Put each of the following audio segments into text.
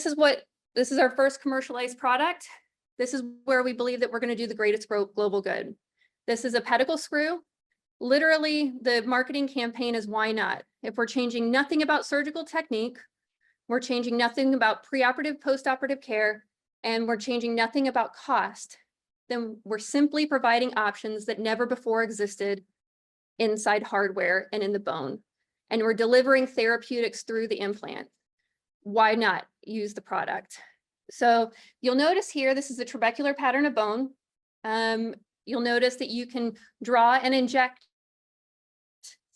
this is our first commercialized product. This is where we believe that we're going to do the greatest global good. This is a pedicle screw. Literally, the marketing campaign is why not? If we're changing nothing about surgical technique, we're changing nothing about preoperative, postoperative care, and we're changing nothing about cost, then we're simply providing options that never before existed inside hardware and in the bone. And we're delivering therapeutics through the implant. Why not use the product? So you'll notice here, this is a trabecular pattern of bone. You'll notice that you can draw and inject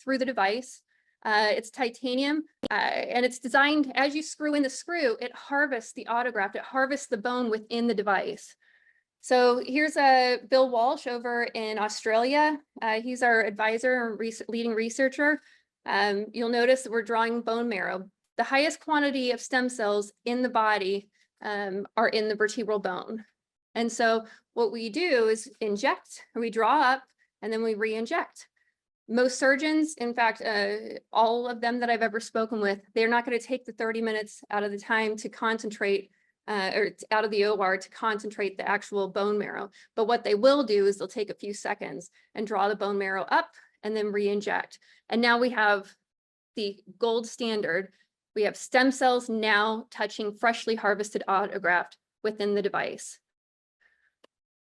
through the device. It's titanium, and it's designed, as you screw in the screw, it harvests the autograft, it harvests the bone within the device. So here's Bill Walsh over in Australia. He's our advisor, leading researcher. You'll notice that we're drawing bone marrow. The highest quantity of stem cells in the body are in the vertebral bone. And so what we do is inject, or we draw up, and then we re-inject. Most surgeons, in fact, all of them that I've ever spoken with, they're not going to take the 30 minutes out of the time to concentrate, or out of the OR to concentrate the actual bone marrow. But what they will do is they'll take a few seconds and draw the bone marrow up and then re-inject. And now we have the gold standard. We have stem cells now touching freshly harvested autograft within the device.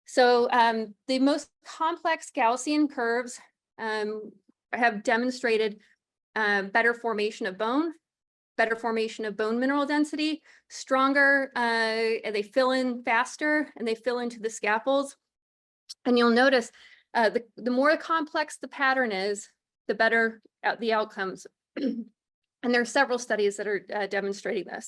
So the most complex Gaussian curves have demonstrated better formation of bone, better formation of bone mineral density, stronger, and they fill in faster, and they fill into the scaffolds. And you'll notice the more complex the pattern is, the better the outcomes. And there are several studies that are demonstrating this.